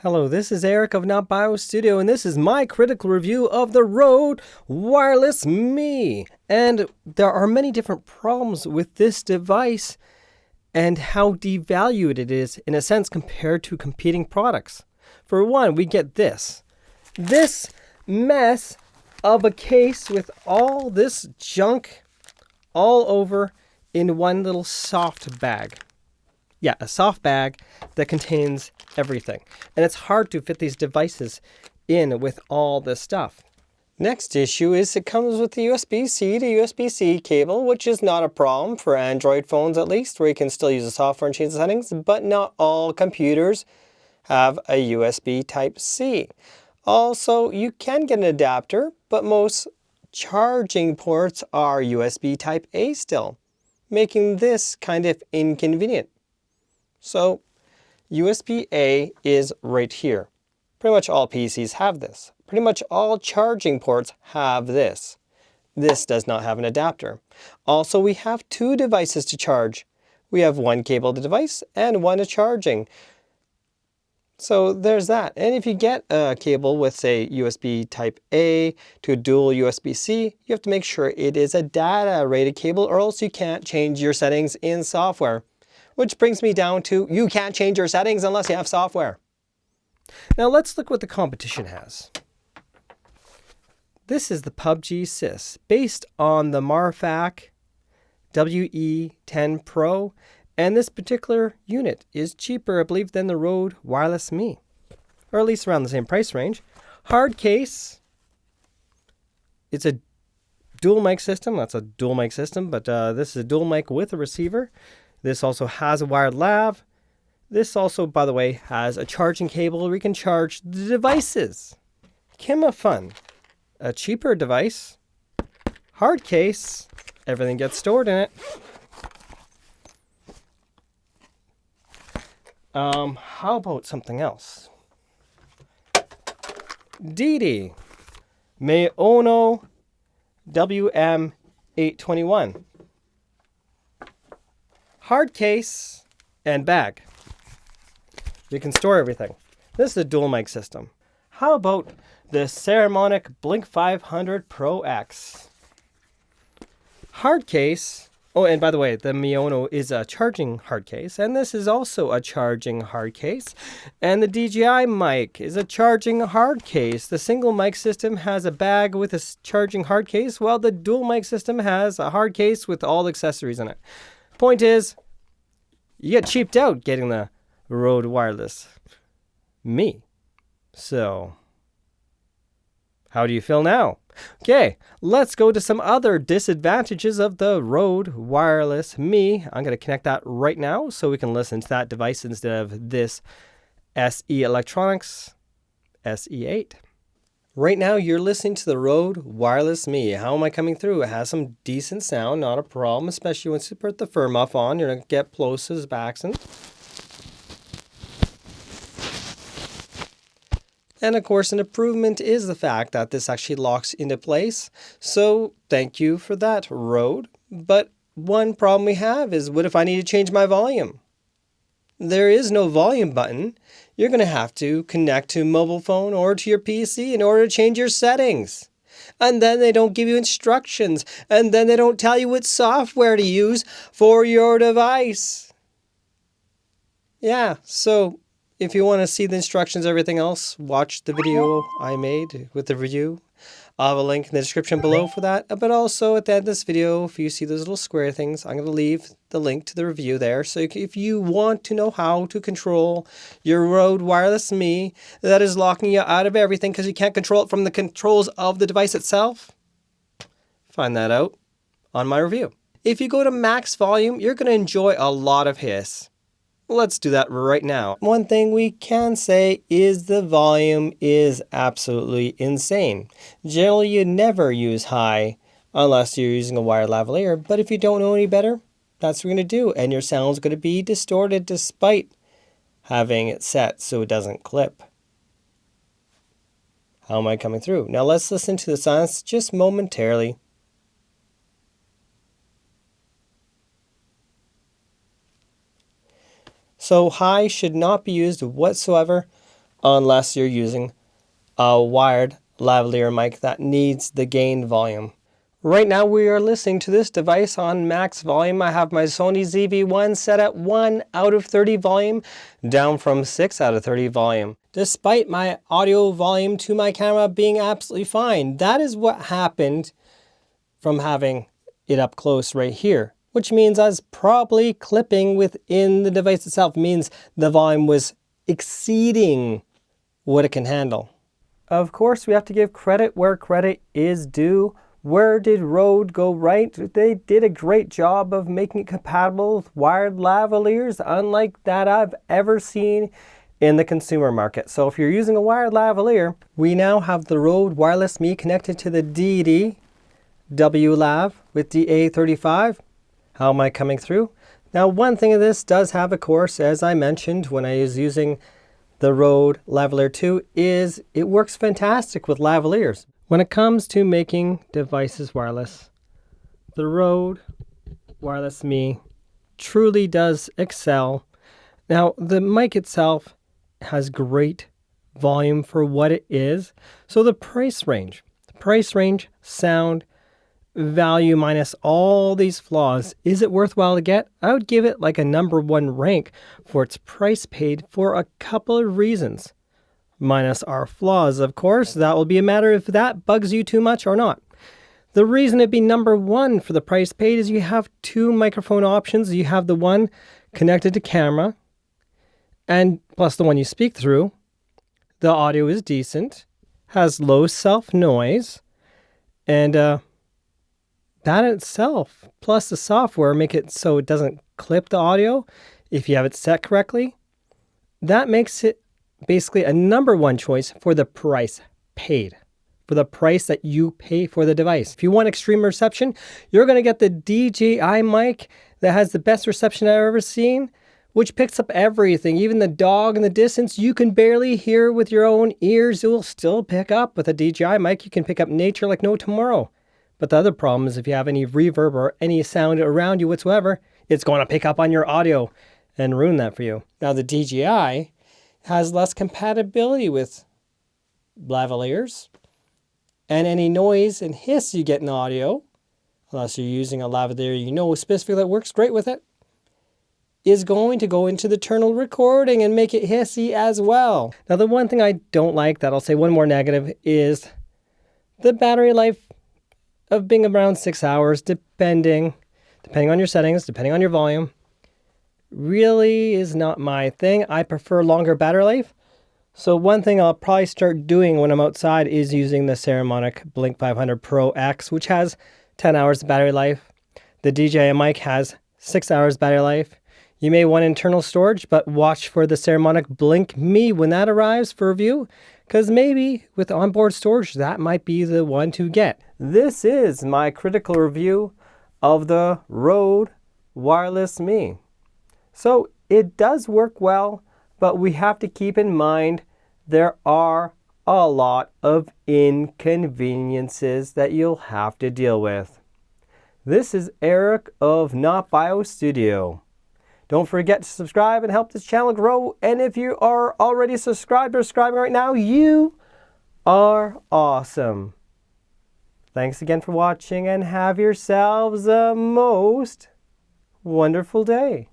Hello, this is Eric of Not Bio Studio, and this is my critical review of the Rode Wireless Me. And there are many different problems with this device and how devalued it is, in a sense, compared to competing products. For one, we get this mess of a case with all this junk all over in one little soft bag. Yeah, a soft bag that contains everything. And it's hard to fit these devices in with all this stuff. Next issue is it comes with the USB-C to USB-C cable, which is not a problem for Android phones at least, where you can still use the software and change the settings, but not all computers have a USB Type-C. Also, you can get an adapter, but most charging ports are USB Type-A still, making this kind of inconvenient. So USB-A is right here. Pretty much all PCs have this. Pretty much all charging ports have this. This does not have an adapter. Also, we have two devices to charge. We have one cabled device and one charging. So there's that. And if you get a cable with, say, USB Type-A to a dual USB-C, you have to make sure it is a data rated cable, or else you can't change your settings in software. Which brings me down to, you can't change your settings unless you have software. Now let's look what the competition has. This is the PUBG Sys, based on the Marfac WE10 Pro, and this particular unit is cheaper, I believe, than the Rode Wireless Me, or at least around the same price range. Hard case. It's a dual mic system. That's a dual mic system, but this is a dual mic with a receiver. This also has a wired lav. This also, by the way, has a charging cable where you can charge the devices. Fun. A cheaper device. Hard case. Everything gets stored in it. How about something else? DD Mayono WM821. Hard case and bag. You can store everything. This is a dual mic system. How about the Saramonic Blink 500 Pro X? Hard case. Oh, and by the way, the Mayono is a charging hard case, and this is also a charging hard case. And the DJI mic is a charging hard case. The single mic system has a bag with a charging hard case, while the dual mic system has a hard case with all the accessories in it. Point is, you get cheaped out getting the Rode Wireless Me. So, how do you feel now? Okay, let's go to some other disadvantages of the Rode Wireless Me. I'm going to connect that right now so we can listen to that device instead of this SE Electronics SE8. Right now, you're listening to the Rode Wireless Me. How am I coming through? It has some decent sound, not a problem, especially once you put the fur muff on. You're going to get plosives, accents. And of course, an improvement is the fact that this actually locks into place. So thank you for that, Rode. But one problem we have is, what if I need to change my volume? There is no volume button. You're going to have to connect to a mobile phone or to your PC in order to change your settings. And then they don't give you instructions. And then they don't tell you what software to use for your device. Yeah, so if you want to see the instructions, everything else, watch the video I made with the review. I'll have a link in the description below for that. But also at the end of this video, if you see those little square things, I'm going to leave the link to the review there. So if you want to know how to control your Rode Wireless Me that is locking you out of everything because you can't control it from the controls of the device itself, find that out on my review. If you go to max volume, you're going to enjoy a lot of hiss. Let's do that right now. One thing we can say is the volume is absolutely insane. Generally, you never use high unless you're using a wired lavalier, but if you don't know any better, that's what we're going to do, and your sound's going to be distorted despite having it set so it doesn't clip. How am I coming through? Now let's listen to the silence just momentarily. So high should not be used whatsoever unless you're using a wired lavalier mic that needs the gain volume. Right now we are listening to this device on max volume. I have my Sony ZV-1 set at 1 out of 30 volume, down from 6 out of 30 volume. Despite my audio volume to my camera being absolutely fine. That is what happened from having it up close right here, which means I was probably clipping within the device itself. It means the volume was exceeding what it can handle. Of course, we have to give credit where credit is due. Where did Rode go right? They did a great job of making it compatible with wired lavaliers, unlike that I've ever seen in the consumer market. So if you're using a wired lavalier, we now have the Rode Wireless Me connected to the DD WLav with DA35. How am I coming through? Now, one thing of this does have, of course, as I mentioned when I was using the Rode Lavalier 2, is it works fantastic with lavaliers. When it comes to making devices wireless, the Rode Wireless Me truly does excel. Now, the mic itself has great volume for what it is. So the price range, sound, value minus all these flaws, is it worthwhile to get? I would give it like a #1 rank for its price paid for a couple of reasons. Minus our flaws, of course. That will be a matter if that bugs you too much or not. The reason it'd be #1 for the price paid is you have 2 microphone options. You have the one connected to camera, and plus the one you speak through. The audio is decent, has low self-noise, and that in itself, plus the software, make it so it doesn't clip the audio if you have it set correctly. That makes it basically a #1 choice for the price paid, for the price that you pay for the device. If you want extreme reception, you're going to get the DJI mic that has the best reception I've ever seen, which picks up everything, even the dog in the distance. You can barely hear with your own ears. It will still pick up. With a DJI mic, you can pick up nature like no tomorrow. But the other problem is if you have any reverb or any sound around you whatsoever, it's going to pick up on your audio and ruin that for you. Now, the DJI has less compatibility with lavaliers, and any noise and hiss you get in audio, unless you're using a lavalier you know specifically that works great with it, is going to go into the internal recording and make it hissy as well. Now, the one thing I don't like, that I'll say one more negative, is the battery life of being around 6 hours, depending on your settings, depending on your volume. Really is not my thing. I prefer longer battery life. So one thing I'll probably start doing when I'm outside is using the Saramonic Blink 500 Pro X, which has 10 hours of battery life. The DJI mic has 6 hours battery life. You may want internal storage, but watch for the Saramonic Blink Me when that arrives for review, because maybe with onboard storage, that might be the one to get. This is my critical review of the Rode Wireless Me. So it does work well, but we have to keep in mind there are a lot of inconveniences that you'll have to deal with. This is Eric of Not Bio Studio. Don't forget to subscribe and help this channel grow. And if you are already subscribed or subscribing right now, you are awesome. Thanks again for watching, and have yourselves a most wonderful day.